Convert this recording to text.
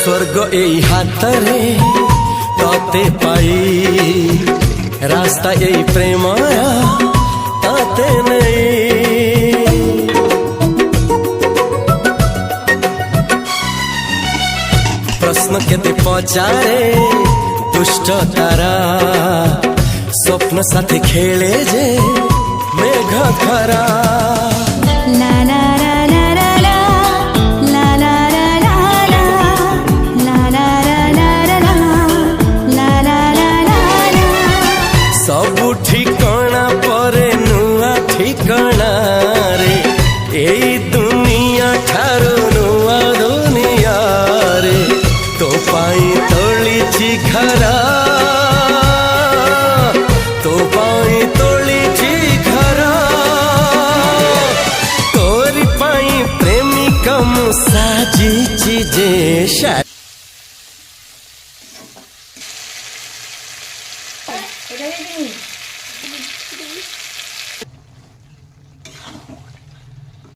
स्वर्ग एई हातरे तते पाई रास्ता एई प्रेमाया ताते नहीं। प्रश्न केते पचारे दुष्ट तारा स्वप्न साथी खेले जे मेघ खरा। सबु ठिकाना परे नुआ ठिकाना रे एई दुनिया ठारू नुआ दुनिया रे तो पाई तोलिछि घरा तो पाई तोलिछि घरा तोरी पाई प्रेमिका मु साजिछि जे এটা